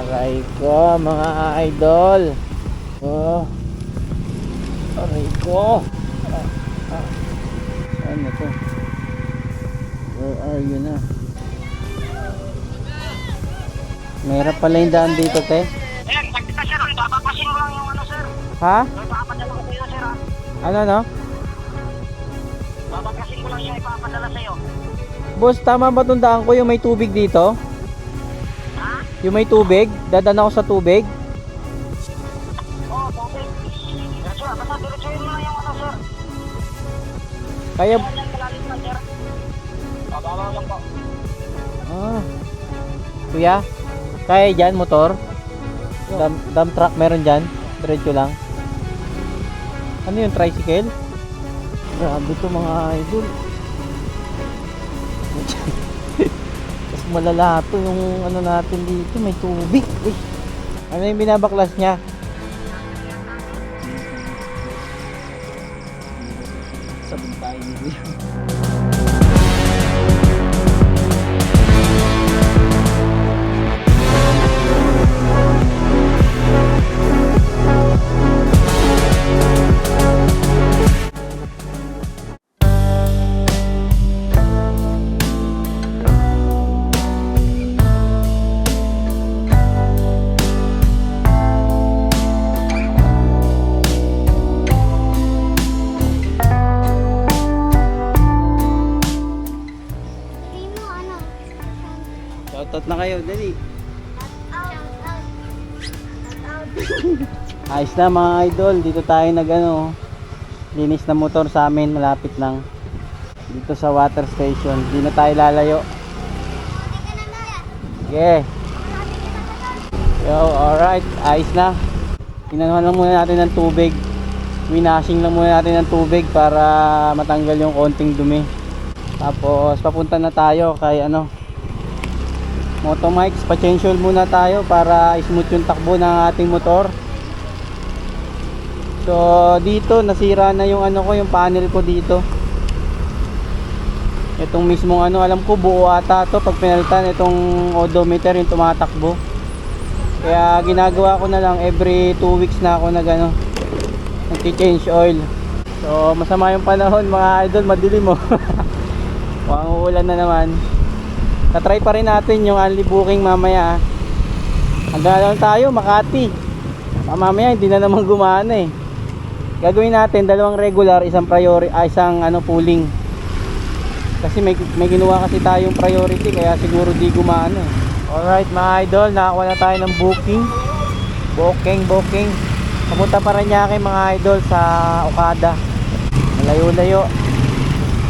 Aray ko mga idol. Oh. Aray ko. Ano to? Where are you na? Mahirap pala yung daan dito, te. Ayan, kita sir, papapasin mo lang yung ano sir. Ha? Papapadala ko sa'yo sir ha. Ano no? Papapasin ko lang siya ipapadala sa'yo. Boss, tama ba itong daan ko yung may tubig dito? Ha? Yung may tubig? Dadan ako sa tubig? Oo, tubig. Diretso, basta diretsuhin mo lang yung ano sir. Kaya... Ayan, yan malalim na sir. Babawa lang po. Ah. Kuya, kaya dyan motor? Dump truck meron dyan? Diretso lang. Ano yung tricycle? Grabe to mga idol. Mas malala to yung ano natin dito, may tubig. Uy. Ano yung binabaklas niya? Sabon tayo dito. Shoutout na kayo, dali. Ayos na mga idol, dito tayo linis na motor sa amin, malapit lang. Dito sa water station, di na tayo lalayo. Okay. Yo, alright, ayos na. Inanuhan lang muna natin ng tubig. Winashing lang muna natin ng tubig para matanggal yung konting dumi. Tapos papunta na tayo kay Motomikes, pa-change oil muna tayo para smooth yung takbo ng ating motor. So dito nasira na yung yung panel ko dito. Itong mismong alam ko buo ata to pag pinalitan itong odometer yung tumatakbo. Kaya ginagawa ko na lang every 2 weeks na ako nag-change oil. So masama yung panahon mga idol, madilim mo. Mukhang uulan na naman. Tatry pa rin natin yung only booking mamaya. Hanggang lang tayo Makati. Mamaya hindi na naman gumana eh. Gagawin natin 2 regular, isang priority, isang pooling. Kasi may ginawa kasi tayong priority kaya siguro di gumana eh. Alright mga idol, nakakuha na tayo ng booking. Booking. Papunta pa rin niya kay mga idol sa Okada. Malayo-layo.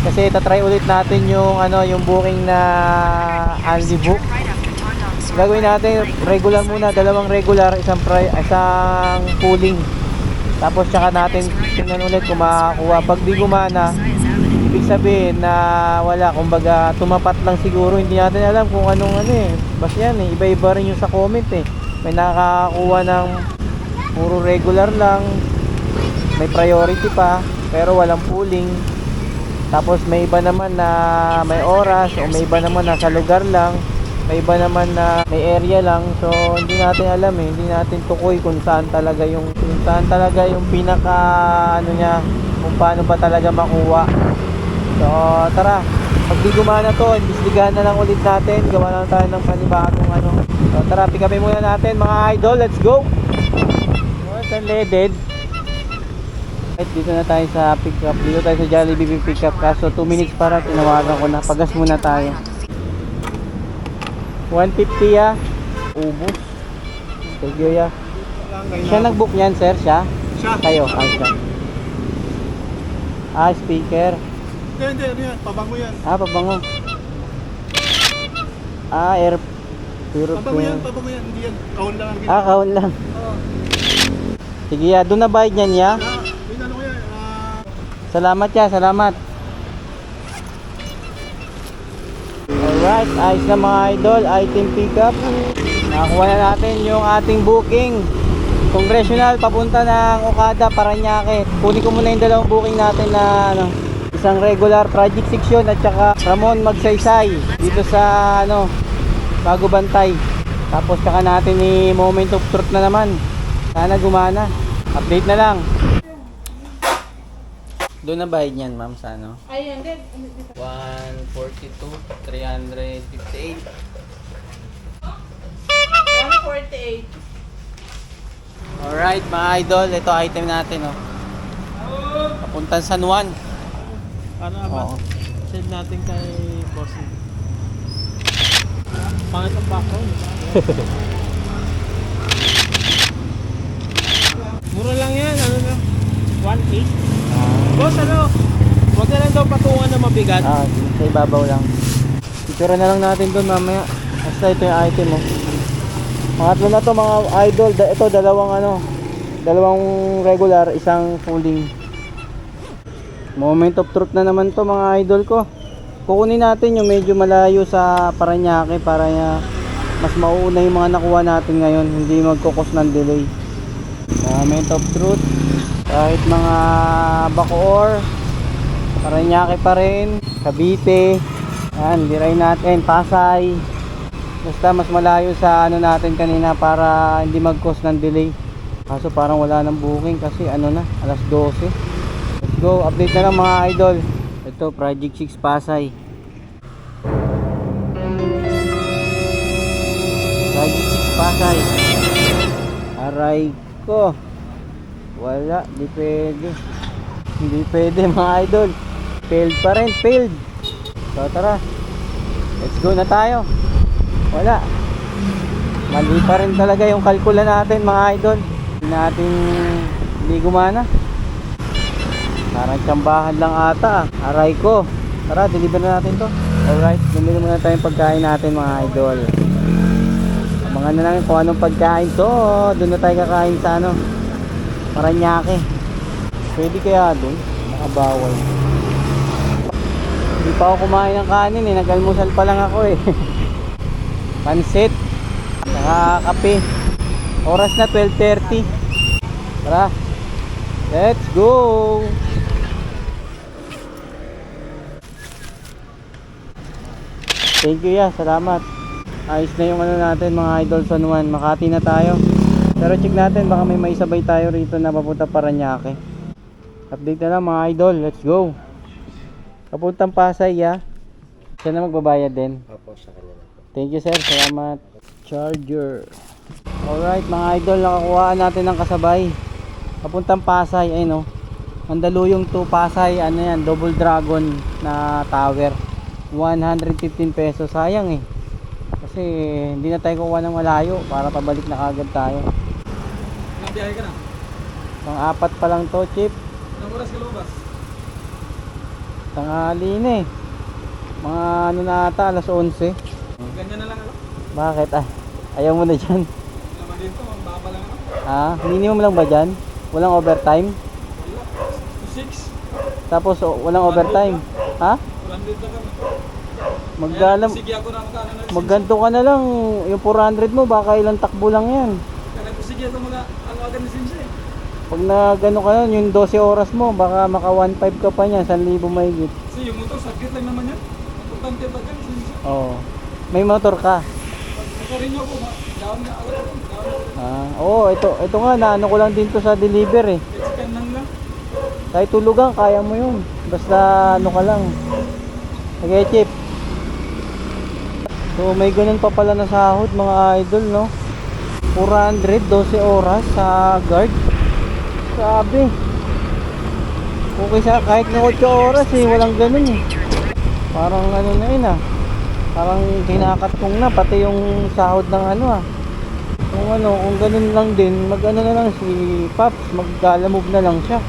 Kasi tatry ulit natin yung booking na only book. Gagawin natin regular muna, 2 regular, isang pooling. Tapos tsaka natin tingnan ulit kung makakuha. Pag di gumana, ibig sabihin na wala, kumbaga tumapat lang siguro. Hindi natin alam kung anong basta yan iba-iba rin yung sa comment eh. May nakakakuha ng puro regular lang, may priority pa, pero walang pooling. Tapos may iba naman na may oras, o may iba naman na sa lugar lang, may iba naman na may area lang. So hindi natin alam hindi natin tukoy kung saan talaga yung pinaka niya, kung paano ba talaga makuha. So tara, pag di gumana to, imbestigahan na lang ulit natin, gawa lang tayo ng panibagong So tara, pick upin muna natin mga idol, let's go. What's unleaded? Dito na tayo sa pick up. Dito tayo sa Jollibee pick up. Kaso 2 minutes para tinawagan ko na. Pagas muna tayo. 150 ya. Ubus. Thank you ya. Siya nag-book niyan sir? Siya? Kayo? Siya. Speaker. Hindi. Pabango yan. Pabango. Air purifier. Pabango yan. Hindi yan. Kahon lang. Kahon lang. Oo. Sige ya. Doon na bayad niyan ya. Salamat ya, salamat. Alright, ayos na mga idol, item pickup. Nakakuha na natin yung ating booking. Congressional, papunta ng Okada, Parañaque. Kunin ko muna yung 2 booking natin na isang regular project section at saka Ramon Magsaysay dito sa Bago Bantay. Tapos tsaka natin ni moment of truth na naman. Sana gumana. Update na lang. Doon na bayad niyan, ma'am, sa ano? Ayun, din. 142, 358. 148. Alright, mga idol, ito item natin, oh. Papuntang San Juan. Ano Oo. Save natin kay bossing. Pangit ang background. Mura lang yan, ano na? 1.8. Boss, ano? Huwag na lang daw patungan na mabigat. Sa ibabaw lang. Picture na lang natin doon mamaya. Basta ito yung item, oh. Pangatlo na to mga idol. Ito dalawang regular, isang folding. Moment of truth na naman to mga idol ko. Kukunin natin yung medyo malayo sa Parañaque para mas mauuna yung mga nakuha natin ngayon, hindi magkukos ng delay. Moment of truth. Kahit mga Bacoor, Parañaque pa rin, Cavite, yan, diray natin, Pasay. Basta mas malayo sa ano natin kanina para hindi mag-cause ng delay. Kaso parang wala nang booking kasi ano na, alas 12. Let's go, update na lang mga idol. Ito, Project 6 Pasay. Project 6 Pasay. Aray ko. Wala, di pwede. Hindi pwede mga idol. Failed pa rin, failed. So tara, let's go na tayo. Wala, mali pa rin talaga yung kalkula natin mga idol. Hindi gumana. Parang tsambahan lang ata. Aray ko. Tara, deliver na natin to. Alright, bumili muna tayong pagkain natin mga idol. Abangan na lang kung anong pagkain to. Doon na tayo kakain sa ano, Parañaque. Pwede kaya doon? Nakabawal. Hindi pa ako kumain ng kanin eh. Nag-almusal pa lang ako eh. Pansit. Saka kape. Oras na 12:30. Tara. Let's go. Thank you ya. Salamat. Ayos na yung ano natin mga idol San Juan. Makati na tayo. Pero check natin baka may maisabay tayo rito na papunta Parañaque. Update na lang mga idol. Let's go. Papuntang Pasay ya. Siya na magbabayad din. Opo, sa kanya na po. Thank you sir. Salamat. Charger. Alright mga idol. Nakakuhaan natin ng kasabay. Papuntang Pasay. Ayun o. Mandaluyong to Pasay. Ano yan. Double Dragon na tower. 115 pesos. Sayang eh. Kasi hindi na tayo kuha ng malayo. Para pabalik na kagad tayo. Nabiyahe ka na? Pang-apat pa lang to, Chip. Ilang oras ka lumabas? Tanghali na eh. Mga ano na ata, alas 11. Ganyan na lang ano? Bakit ah? Ayaw mo na dyan. Naman dito, ang baba lang ano? Ah, minimum lang ba dyan? Walang overtime? Wala. 6. Tapos walang overtime? Ha? 400 na kami. Maggalam, Sige ako na magkano na. magganto ka na lang. Yung 400 mo, baka ilang takbo lang yan. Kaya sige ako mga ano agad ni Sinse. Pag nagano ka nun, yung 12 oras mo, baka maka 1.5 ka pa niyan, 1,000 mahigit. Kasi yung motor, sakit lang naman yan. Importante ba yan, Sinse? Oo. May motor ka? Nakarin niyo ako, down na agad ako. Ah, oo, ito nga, naano ko lang din to sa deliver eh. Chicken lang lang. Kahit tulugan, kaya mo yun. Basta ano ka lang. Okay, Chip. So may ganun pa pala na sahod mga idol, no? 400, 12 oras sa guard. Sabi. Okay sa kahit na 8 oras eh, walang ganun eh. Parang ano na yun ah. Parang kinakat kong na, pati yung sahod ng ano ah. Kung ganun lang din, mag-ano na lang si Pops, mag-galamove na lang siya.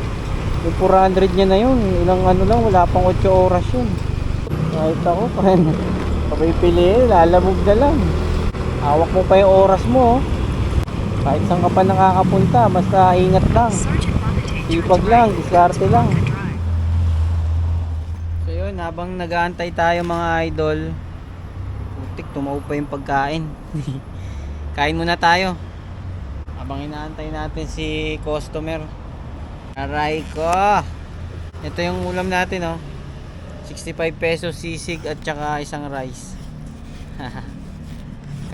Yung 400 niya na yun, ilang ano lang, wala pang 8 oras yun. Kahit ako, papipili, lalamove na lang. Hawak mo pa yung oras mo, oh. Kahit saan ka pa nakakapunta, basta ingat lang. Sipag lang, diskarte lang. So yun, habang nag-aantay tayo mga idol, putik, tumaw pa yung pagkain. Kain muna tayo. Habang inaantay natin si customer. Aray ko. Ito yung ulam natin, oh. 65 pesos sisig at saka isang rice.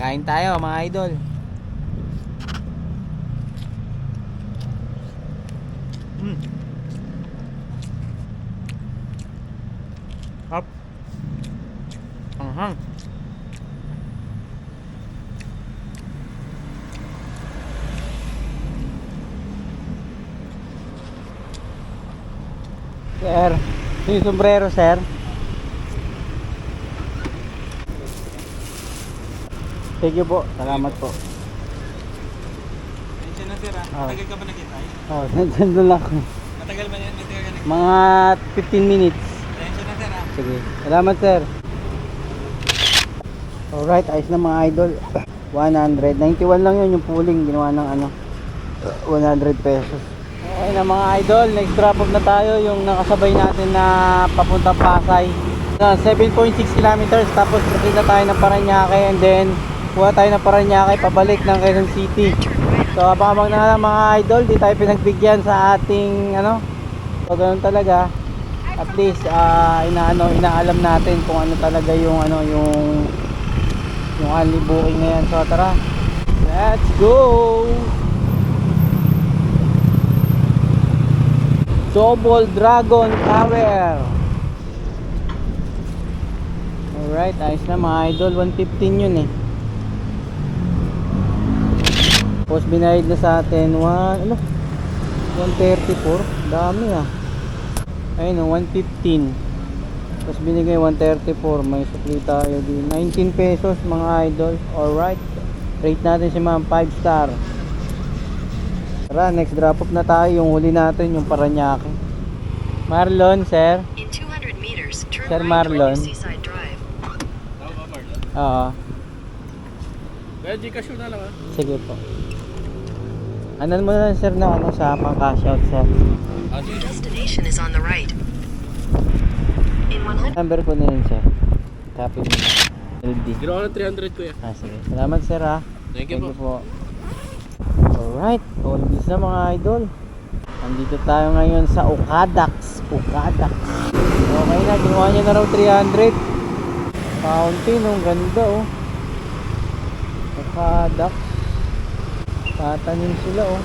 Kain tayo mga idol. Up. Anghang. Sir, yung sombrero, sir. Thank you po. Salamat po. Ayun na sir, Ah. Matagal ka ba nakitay? Oh, nandun lang ako. Matagal ba yan? Matagal ka nakitay? Mga 15 minutes. Ayun na sir, Sige. Salamat, sir. Alright, ayos na mga idol. 191 lang yun yung pooling. Ginawa ng 100 pesos. Okay na mga idol. Next drop off na tayo. Yung nakasabay natin na papuntang Pasay. 7.6 kilometers. Tapos proceed na tayo ng Paranaque. And then, kuha tayo ng Paranaque pabalik ng Quezon City. So, abang-abang na lang mga idol. Di tayo pinagbigyan sa ating So, ganun talaga. At least inaalam natin kung ano talaga yung yung only booking na yan. So tara, let's go. Double Dragon Tower. Alright, ayos na mga idol. 115 yun eh. Tapos binayad na sa atin 134. Dami ah. Ayun o, 115. Tapos binigay 134. May supli tayo din 19 pesos mga idol. Alright, rate natin si ma'am 5 star. Tara, next drop off na tayo. Yung huli natin, yung Paranaque. Marlon, sir. In 200 meters, turn Sir right Marlon. toward Seaside Drive. Tama ba Marlon? Oo, Kaya Gcash na lang sige po. Ano mo na lang sir na sa pang-cash out, sir. Your destination is on the right. In 100 Number ko na yun, sir. Copy mo. LD. Ginawa ko ng 300 kuya. Sige. Salamat, sir, ha. Thank you po. Alright, all this na mga idol. Nandito tayo ngayon sa Okadax. Okadax. Okay na, ginawa niya na raw 300. Fountain, ang ganda oh. Okadax. Tatanim sila oh.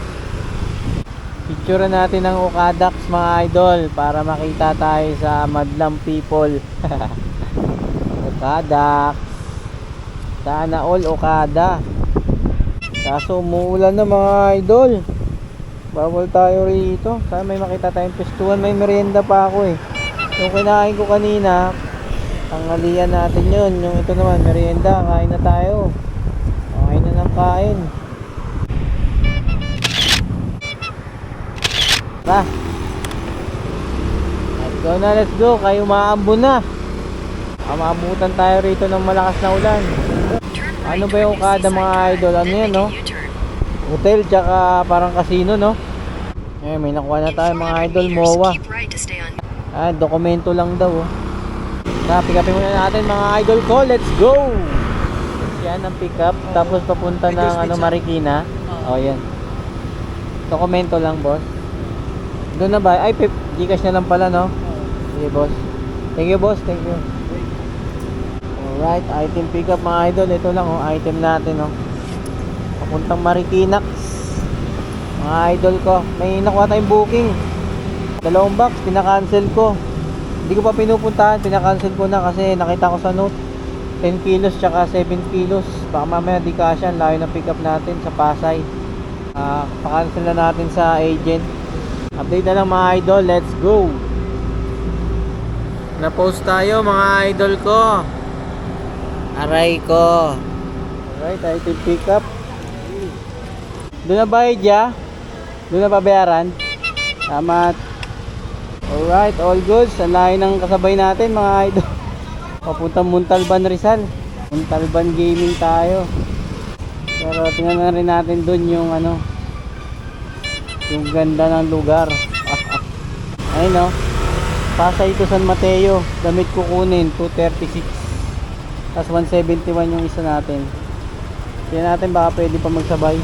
Picture natin ang Okadax mga idol para makita tayo sa madlang people. Okadax. Sana all Okada. Kaso umuulan na mga idol. Bawal tayo rito. Sana may makita tayong pestuhan. May merienda pa ako eh. Yung kinain ko kanina, tanghalian natin yun. Yung ito naman merienda. Kain na tayo. Kain na ng kain. Tara. Let's go na, let's go. Kayo maambon na. Maabutan tayo rito ng malakas na ulan. turn right Ano ba yung toward kada Seaside mga Drive, idol? Ano then yan, make no? a U-turn. Hotel tsaka parang casino, no? Eh, may nakuha na In tayo mga 400 idol. meters, MOA. keep right to stay on. Dokumento lang daw, oh. Pick upin muna natin mga idol ko. Let's go! Yan ang pick up. Tapos papunta ng Marikina. Oh, yan. Dokumento lang, boss. Doon na ba? Ay, Gcash na lang pala, no? Sige, boss. Thank you, boss. Thank you. Alright, item pick up mga idol. Ito lang, oh. Item natin, oh. Papuntang Marikina. Mga idol ko. May nakuha tayong booking. 2 box, pinakancel ko. Hindi ko pa pinupuntahan, pinakancel ko na kasi nakita ko sa note 10 kilos tsaka 7 kilos. Baka mamaya di kasya, ang layo ng pick up natin sa Pasay. Pa-cancel na natin sa agent. Update na lang mga idol, let's go. Na-post tayo mga idol ko. Aray ko. Alright, item pick up. Doon na bayad ya? Doon na babayaran? Salamat. Alright, all good. Sa layo ng kasabay natin mga idol. Papuntang Montalban, Rizal. Montalban Gaming tayo. Pero tingnan na rin natin dun yung yung ganda ng lugar. Ayun no. Pasay to San Mateo. Damit kukunin 236. Tapos 171 yung isa natin. Tingnan natin baka pwede pa magsabay.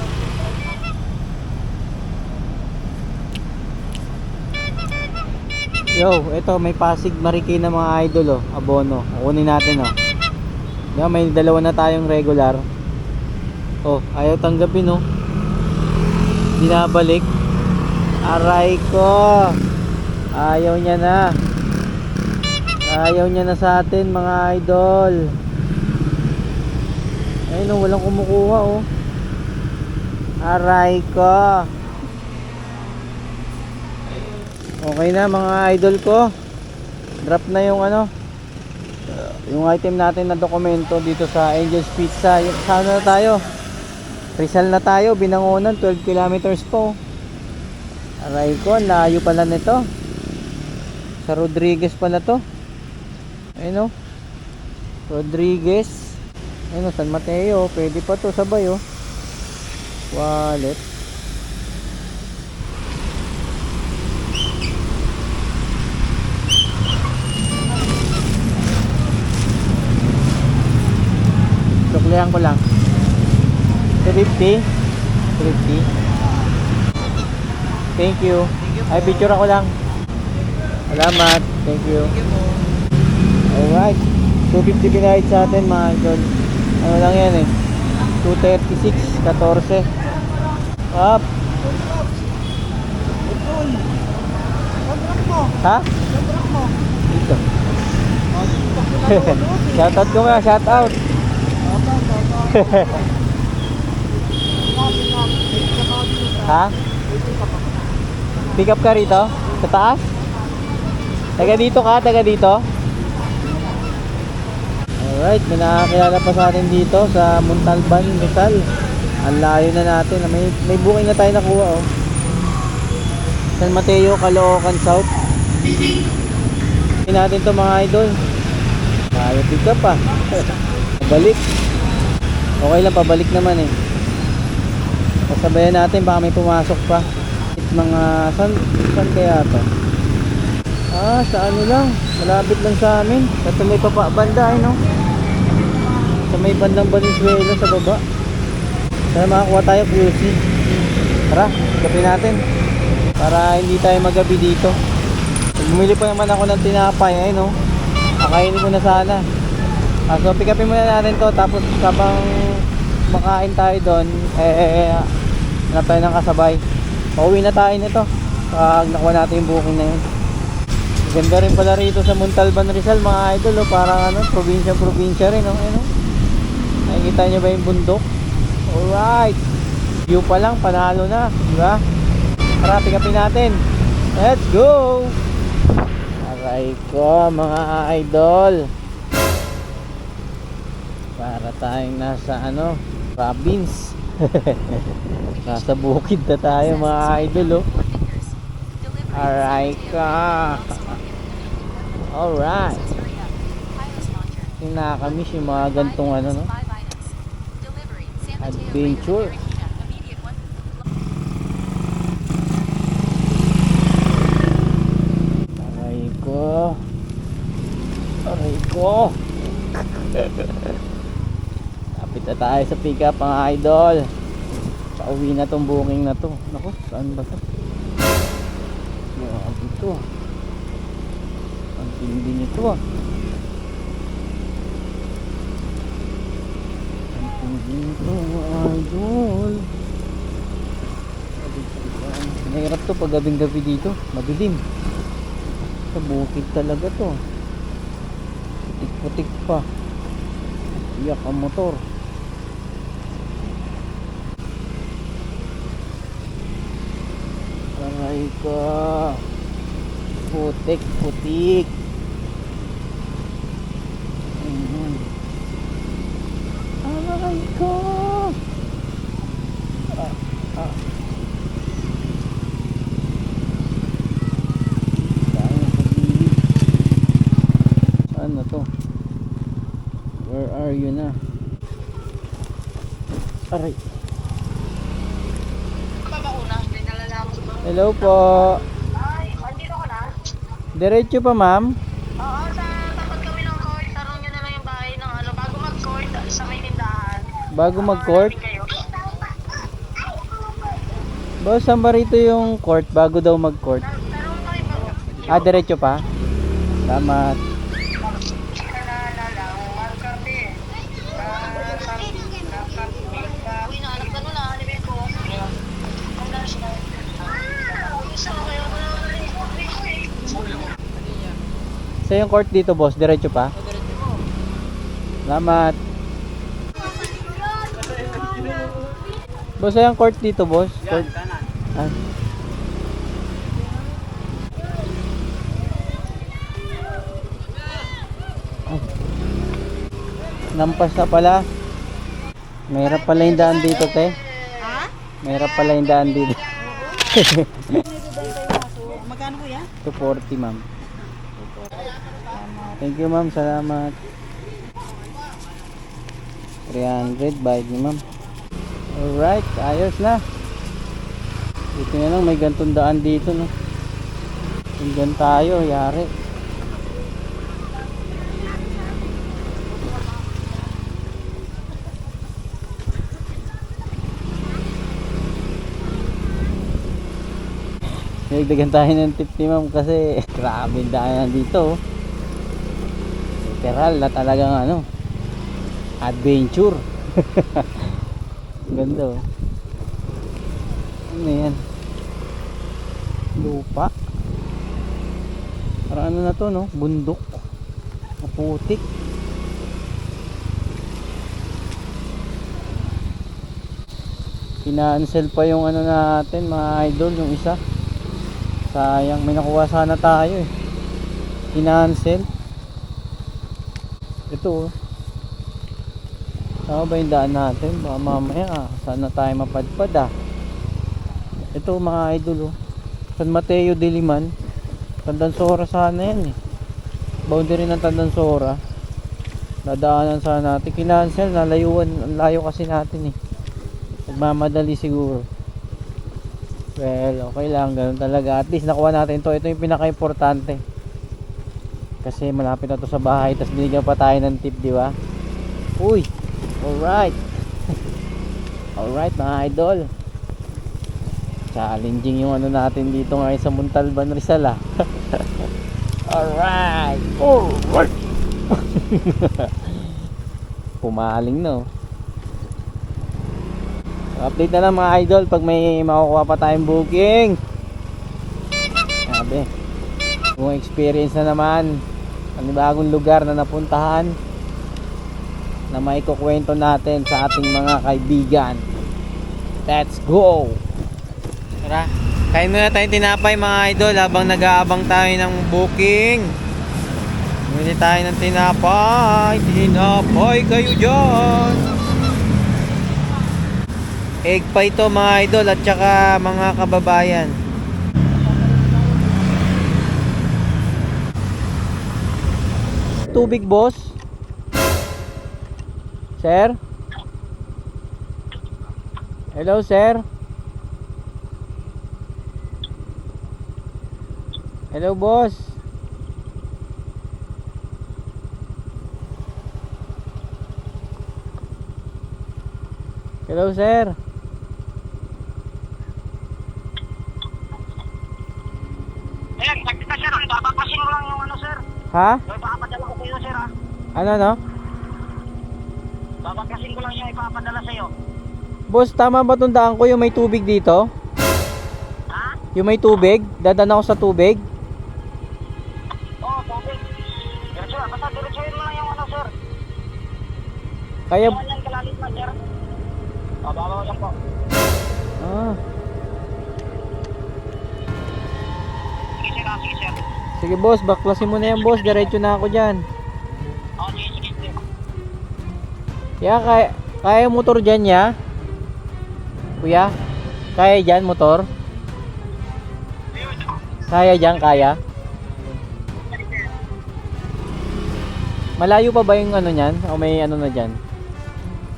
Yo, ito may Pasig Marikina mga idol oh, abono. Kunin natin oh. Diba, may dalawa na tayong regular. Oh, ayaw tanggapin oh. Binabalik. Aray ko. Ayaw niya na. Ayaw niya na sa atin mga idol. Ayun oh, walang kumukuha oh. Aray ko. Okay na mga idol ko. Drop na yung ano, yung item natin na dokumento dito sa Angel's Pizza. Saan na tayo? Rizal na tayo, Binangonan, 12 kilometers po. Aray ko, layo pala nito. Sa Rodriguez pala to. Ayun o. Rodriguez. Ayun o, San Mateo. Pwede pa to, sabay o. Wallet. Suklihan ko lang. 350. 350. Thank you. Ay, picture ako lang. Salamat. Thank you. Alright. 250 pinahid sa atin mga idol. Ano lang yan eh. 236. 14. Up. Ha? Dito. Shoutout ko nga. Shoutout. Ha? Pick up ka rito? Sa taas? Taga dito ka? Taga dito? Alright, may nakakilala pa sa atin dito sa Montalban, Rizal. Ang layo na natin. May booking na tayo nakuha oh. San Mateo, Caloocan South. Hindi natin to mga idol. Layo pick up pa. Pabalik. Okay lang, pabalik naman eh. Pasabayan natin, baka may pumasok pa. Mga saan kaya to? Ah, sa ano lang, malapit lang sa amin. Sa may banda ay no. Sa may bandang Valenzuela sa baba. Sana makakuha tayo QC. Tara, kapin natin. Para hindi tayo magabi dito. Bumili pa naman ako ng tinapay ay no. Akainin ko na sana. So pick upin muna natin to. Tapos kapang makain tayo doon, hanap tayo ng kasabay. Pauwi na tayo nito pag nakuha natin yung booking na yun. Ganda rin pala rito sa Montalban, Rizal mga idol oh. Parang ano, probinsya rin oh. Ano? Nakikita nyo ba yung bundok? Alright, view pa lang, panalo na, diba? Tara, pick upin natin. Let's go! Aray ko mga idol, para tayong nasa ano, province. Nasa bukid na tayo mga idol oh. Alright ka. Alright. Yung nakakamiss yung mga gantong ano no, adventure. Aray ko. Aray ko. Kapit na tayo sa pick up mga idol. Pauwi na tong booking na to. Naku, saan ba to? Grabe ito. Ang tindi nito ah. Ang tindi nito mga idol. Mahirap to pag gabing gabi dito. Madilim. Sa bukid talaga to. Putik-putik pa. Iyak ang motor. Aray ko. Putik-putik. Aray ko. Saan na to? Where are you na? Aray. Hello po. Ay, andito ko na. Diretso pa ma'am? Oo, sa tapat kami ng court. Tarong nyo na lang yung bahay ng ano, bago mag-court sa may tindahan. Bago mag-court? Kayo. Boss, saan ba rito yung court bago daw mag-court? Tarong kami ba? Ah, diretso pa? Salamat. Sa yung court dito, boss, diretso pa? Salamat. Boss, sa yung court dito, boss? Court. Ah. Ay. Nampas na pala. Mahirap pala yung daan dito, te. Mahirap pala yung daan dito. Magkano po yan? 240, ma'am. Thank you, ma'am. Salamat. 300 bayad ni ma'am. Alright, ayos na. Dito na lang, may gantong daan dito, no. Tingnan tayo, yari. Nagdagan tayo ng tip ni ma'am kasi grabe yung daanan dito, oh. Literal na talagang ano, adventure. Ganda, oh. Ano yan? Lupa. Parang ano na to, no? Bundok. Maputik. Kina-cancel pa yung ano natin, mga idol, yung isa. Sayang, may nakuha sana tayo eh. Kina-cancel. Ito, oh. Saan ba yung daan natin? Baka mamaya, sana tayo mapadpad, ah. Ito, mga idol, oh. San Mateo de Liman. Tandansora sana yan, eh. Boundary ng Tandansora. Dadaanan sana natin. Kinancel, nalayuan. Ang layo kasi natin, eh. Nagmamadali siguro. Well, okay lang. Ganun talaga. At least nakuha natin to. Ito yung pinaka-importante. Kasi malapit na to sa bahay. Tapos binigyan pa tayo ng tip, di ba? Uy! Alright. Alright, mga idol. Challenging yung ano natin dito ngayon sa Montalban, Rizal, ah. Alright. Alright. Pumaling, no. Update na lang, mga idol, pag may makukuha pa tayong booking. Sabi, kung experience na naman, panibagong lugar na napuntahan na maikukwento natin sa ating mga kaibigan. Let's go. Tara, kain muna tayong tinapay, mga idol, habang nag-aabang tayo ng booking. Bumili tayo ng tinapay. Tinapay kayo dyan. Egg pa ito, mga idol, at saka mga kababayan. Tubig, boss. Sir? Hello, sir? Hello, boss. Hello, sir. Ayan, sakit na sir. Babapasin mo lang yung ano sir. Ha? Ipapadala ko sa'yo sir ha. Ano, no? Babaklasin ko lang yung ipapadala sa'yo. Boss, tama ba itong daan ko yung may tubig dito? Ha? Yung may tubig? Dadan ako sa tubig? Oo, tubig. Diretso, basta diretsoin mo lang yung ano sir. Kaya... Yan yung kalalit na sir. Babawasan ko. Ah. Sige sir ha, sige sir. Sige, boss, baklasin mo na yan, boss. Diretso na ako dyan. Oo, sige, sige sir. Ya, kaya motor dyan, ya? Kuya? Kaya dyan, motor? Kaya dyan, kaya? Malayo pa ba yung ano nyan? O may ano na dyan?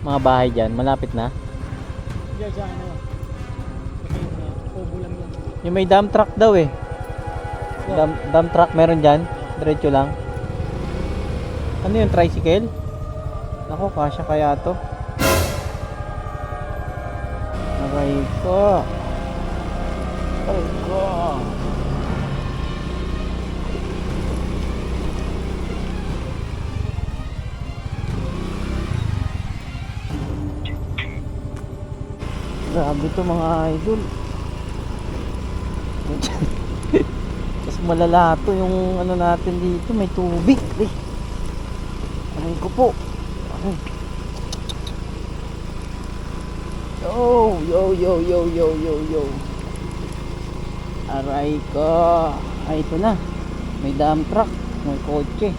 Mga bahay dyan? Malapit na? Diyan sa ano. Obo lang yan. Yung may dump truck daw, eh. Dump truck meron dyan? Diretso lang. Ano yung tricycle? Ako, kasya kaya to. Aray ko. Aray ko. Grabe to, mga idol. Tapos malala to yung ano natin dito, may tubig. Aray ko po. Aray. Yo. Aray ko. Ay, ito na. May dump truck, may kotse.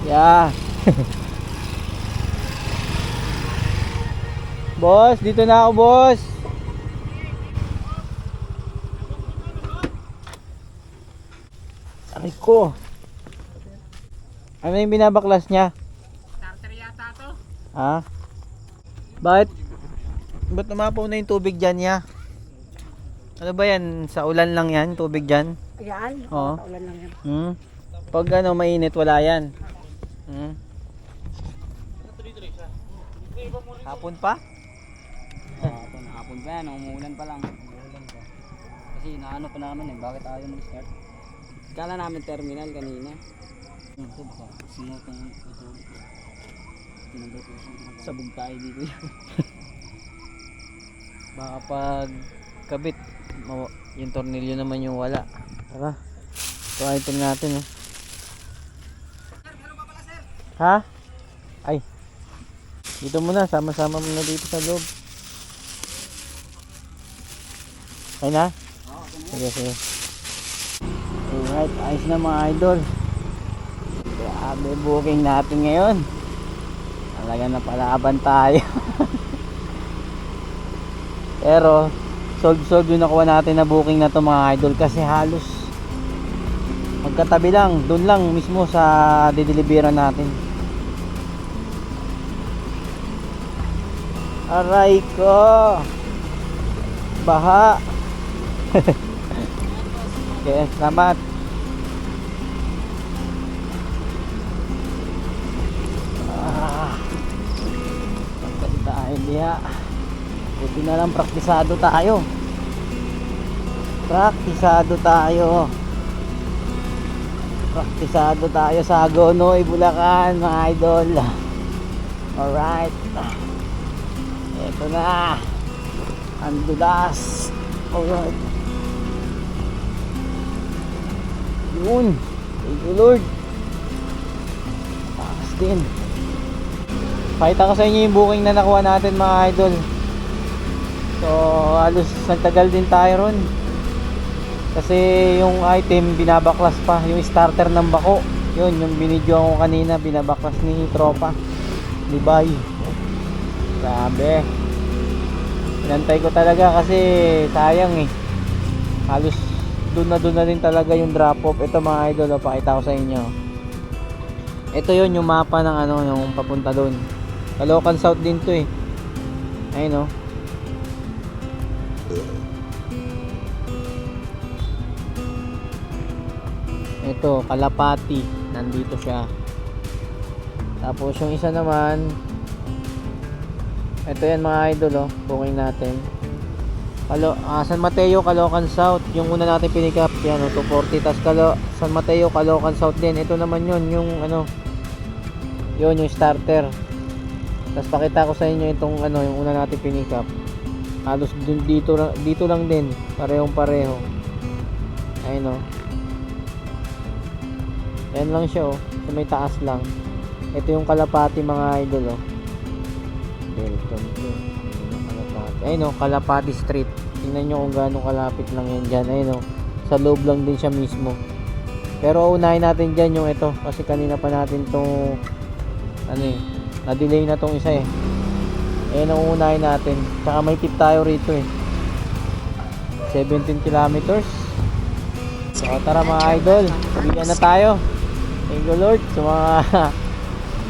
Yeah. Boss, dito na ako, boss. Aray ko. Ano yung binabaklas niya? Starter yata to. Ha? Bakit? Ba't umapaw na yung tubig dyan niya? Ano ba yan? Sa ulan lang yan? Tubig dyan? Yan? Oo. Ulan lang yan. Pag ano, mainit, wala yan. Hapon pa? Hapon pa yan, umuulan pa lang. Kasi naano pa namin bakit ayaw mag-start. Kala namin terminal kanina. Ito baka sinutong ito. Sabog tayo dito. Baka pag kabit, yung tornilyo naman yung wala. Tara. Ito item natin. Oh. Ha? Ay. Dito muna, sama-sama muna dito sa loob. Okay na? Sige. Alright, ayos na mga idol. Grabe booking natin ngayon. Talaga napalaban tayo. Pero solve yung nakuha natin na booking na to mga idol, kasi halos magkatabi lang, doon lang mismo sa dideliveran natin. Aray ko, baha. Okay, salamat. Maganda tayo diya. Buti na lang praktisado tayo. Praktisado tayo sa Agonoy, Bulacan mga idol. Alright. Ito na. Ang dulas. Alright. Yun. Thank you Lord. Takas din. Pakita ko sa inyo yung booking na nakuha natin mga idol. So halos nagtagal din tayo ron. Kasi yung item binabaklas pa. Yung starter ng bako. Yun yung binidyo ko kanina. Binabaklas ni tropa Libay. Grabe. Inantay ko talaga kasi sayang eh. Halos doon na din talaga yung drop off. Ito mga idol, pakita ko sa inyo. Ito yon yung mapa ng ano, yung papunta doon. Caloocan South din to eh. Ayun oh. Ito, Kalapati. Nandito siya. Tapos yung isa naman, ito yan mga idol oh, booking natin. San Mateo, Caloocan South. Yung una natin pinick up yan oh, 240. Tapos San Mateo, Caloocan South din. Ito naman yun, yung ano, yun yung starter. Tapos pakita ko sa inyo itong ano, yung una natin pinick up. Halos dito lang din, pareho. Ayun oh. Yan lang siya oh, so may taas lang. Ito yung Kalapati mga idol oh. Welcome to Kalapati. Ayun oh, Kalapati Street. Tingnan nyo kung gaano kalapit lang yan dyan. Ayun oh, sa loob lang din siya mismo. Pero unahin natin dyan yung ito, kasi kanina pa natin tong ano eh, na-delay na tong isa eh. Ayun ang unahin natin. Tsaka may tip tayo rito eh, 17 kilometers. So tara mga idol, sabihan na tayo. Thank you Lord sa mga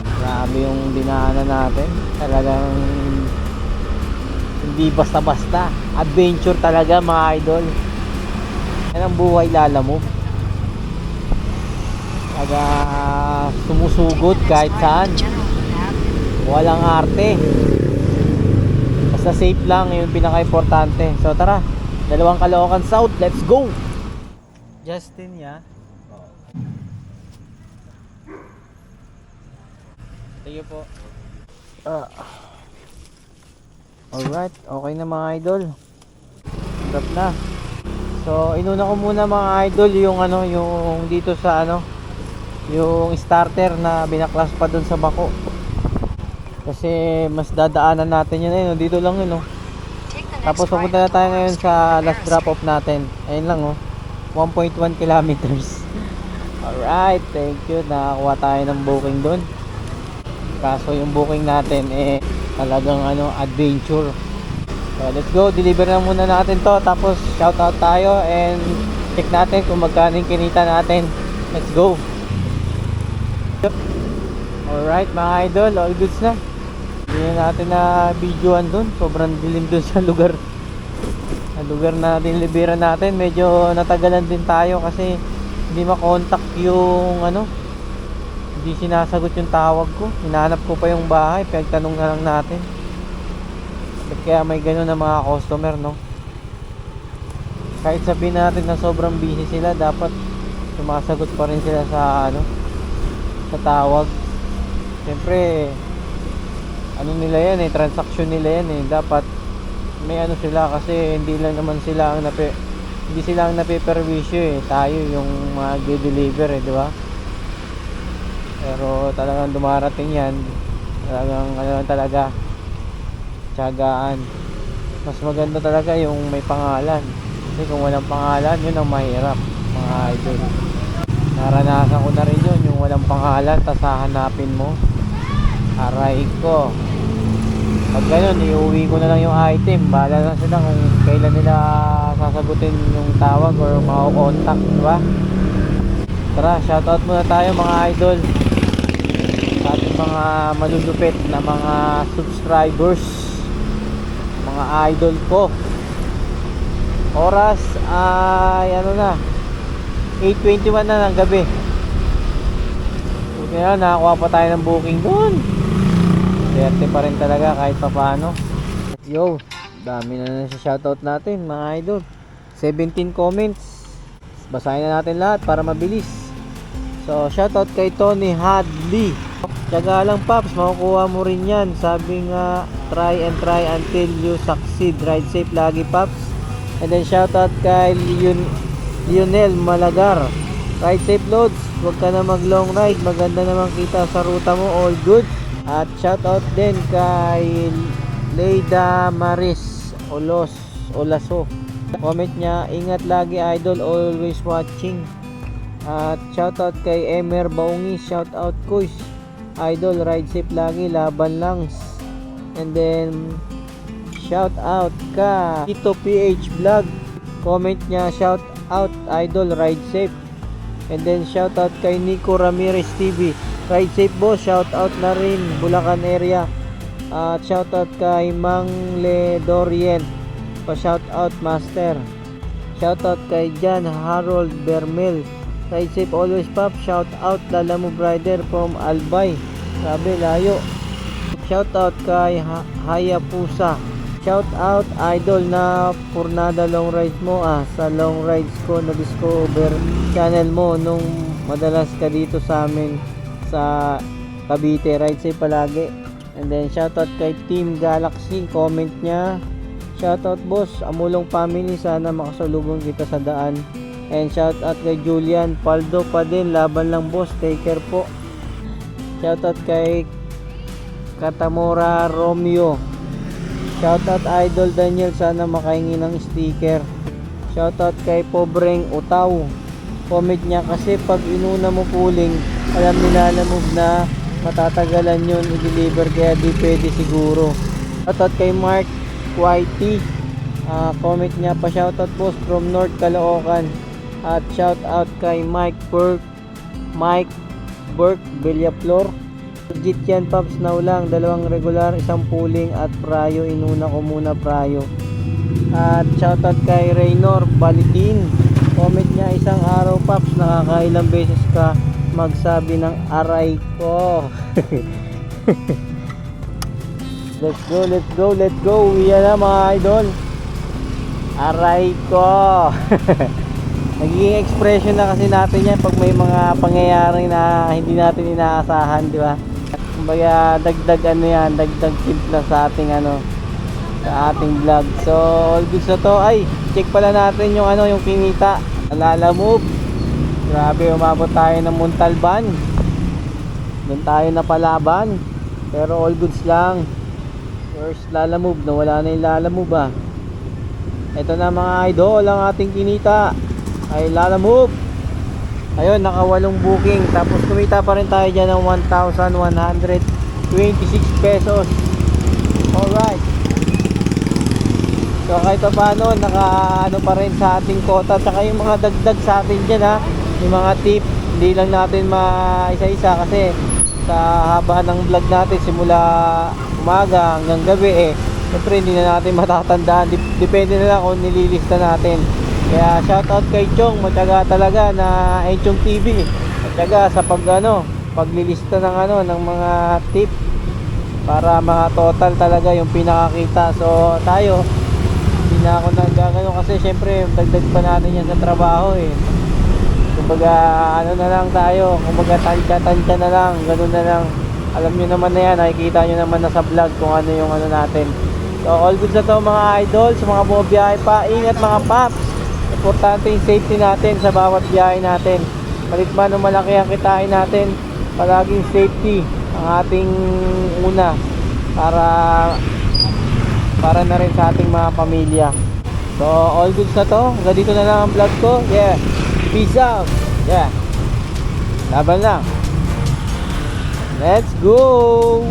grabe yung dinaanan natin. Talagang hindi basta-basta. Adventure talaga mga idol. Yan ang buhay lalamove. Talaga sumusugod kahit saan. Walang arte. Basta safe lang, yung pinaka-importante. So tara, dalawang Caloocan South, let's go! Justin ya. Thank you po. Alright, okay na mga idol. Sarap na. So, inuna ko muna mga idol yung ano, yung dito sa ano, yung starter na binaklas pa dun sa bako. Kasi mas dadaanan natin yun ayun, dito lang yun oh. Take the next Tapos right pupunta na at tayo the ngayon Forest sa Road last drop off natin. Ayun lang oh. 1.1 kilometers. Alright, thank you. Nakakuha tayo ng booking dun. Kaso yung booking natin eh talagang ano, adventure. So let's go, deliver na muna natin to. Tapos shout out tayo and check natin kung magkano yung kinita natin. Let's go. Alright mga idol, all goods na. Hindi na natin na videoan dun. Sobrang dilim dun sa lugar. Sa lugar na diniliberan natin. Medyo natagalan din tayo kasi hindi makontak yung ano, hindi sinasagot yung tawag ko. Hinahanap ko pa yung bahay, pinagtanong na lang natin. Kaya may ganun na mga customer, no? Kahit sabihin natin na sobrang busy sila, dapat sumasagot pa rin sila sa ano, sa tawag. Siyempre ano nila yan eh, transaction nila yan eh. Dapat may ano sila kasi hindi lang naman sila ang hindi sila ang nape-perwisyo eh. Tayo yung mag-deliver eh, di ba? Pero talagang dumarating yan. Talagang ano lang talaga, tiyagaan. Mas maganda talaga yung may pangalan. Kasi kung walang pangalan, yun ang mahirap mga idol. Naranasan ko na rin yun, yung walang pangalan, tas hahanapin mo. Aray ko. Pag ganun, iuwi ko na lang yung item. Bahala lang sila kung kailan nila sasagutin yung tawag or mako-contact, diba? Tara, shoutout muna tayo mga idol sa ating mga malulupit na mga subscribers, mga idol ko. Oras ay ano na, 8:21 na ng gabi. Ngayon, nakakuha pa tayo ng booking doon. Swerte pa rin talaga kahit pa paano. Yo, dami na sa shoutout natin mga idol. 17 comments. Basahin na natin lahat para mabilis. So, shoutout kay Tony Hadley. Tiyaga lang Paps, makukuha mo rin yan. Sabi nga, try and try until you succeed. Ride safe lagi Paps. And then shoutout kay Lionel Malagar. Ride safe loads. Huwag ka na mag long ride. Maganda naman kita sa ruta mo. All good. At shoutout din kay Leida Maris Olaso. Comment niya, ingat lagi idol, always watching. At shoutout kay Emer Baungi. Shoutout Kuys. Idol, ride safe lagi, laban lang. And then shoutout ka Tito PH Vlog. Comment niya, shoutout idol, ride safe. And then shoutout kay Nico Ramirez TV. Ride safe boss, shoutout na rin Bulacan area. At shoutout kay Mang Le Dorien. Pa shoutout master. Shoutout kay Jan Harold Bermel. Ride safe always Pop. Shoutout Lalamove Rider from Albay. Sabi layo. Shoutout kay Hayapusa. Shoutout idol na Purnada long rides mo sa long rides ko na discover channel mo nung madalas ka dito sa amin sa Cavite. Ride safe palagi. And then shoutout kay Team Galaxy. Comment niya, shoutout boss Amulong family, sana makasalubong kita sa daan. And shoutout kay Julian Paldo pa din, laban lang boss, take care po. Shoutout kay Katamora Romeo. Shoutout idol Daniel, sana makahingi ng sticker. Shoutout kay Pobreng Utaw. Comment niya, kasi pag inuna mo pooling, alam nila Lalamove na matatagalan yun i-deliver, kaya di pwede siguro. Shoutout kay Mark Whitey. Comment niya pa, shoutout boss from North Caloocan. At shoutout kay Mike Burke Villaflor. Legit yan Paps, now lang 2 regular, 1 pooling at prayo. Inuna ko muna prayo. At shoutout kay Raynor Balitin. Comment niya, isang araw Paps, nakakailang beses ka magsabi ng aray ko. Let's go. Uwi na mga idol. Aray ko. Nagiging expression na kasi natin yan pag may mga pangyayari na hindi natin inaasahan, di ba? Kumbaga dagdag ano yan, dagdag timpla sa ating ano, sa ating vlog. So all goods na to. Ay, check pala natin yung ano, yung kinita. Lalamove. Grabe, umabot tayo ng Montalban. Doon tayo napalaban. Pero all goods lang. First Lalamove, nawala na yung Lalamove ah. Ito na mga idol, ang ating kinita ay Lalamove. Ayun, naka 8 booking. Tapos kumita pa rin tayo dyan ng 1,126 pesos. Alright. So kahit pa paano, naka ano pa rin sa ating quota. Tsaka yung mga dagdag sa atin dyan ha, yung mga tip, hindi lang natin maisa-isa kasi sa haba ng vlog natin simula umaga hanggang gabi siyempre hindi na natin matatandaan. Depende na lang kung nililista natin. Kaya shoutout kay Chong, matyaga talaga na Enchong TV. Matyaga sa paglilista ng mga tip para mga total talaga yung pinakakita. So tayo, hindi na ako nagagano kasi syempre dagdag pa natin yan sa trabaho kumbaga ano na lang tayo, kumbaga tansya na lang, ganun na lang. Alam nyo naman na yan, nakikita nyo naman na sa vlog kung ano yung ano natin. So all goods na to mga idol. Sa mga bumabiyahe pa, ingat mga paps. Importante yung safety natin sa bawat biyahe natin. Palit man o malaki ang kitain natin, palaging safety ang ating una para na rin sa ating mga pamilya. So all goods na to. Hanggang dito na lang ang vlog ko. Yeah, peace out. Yeah, laban lang. Let's go.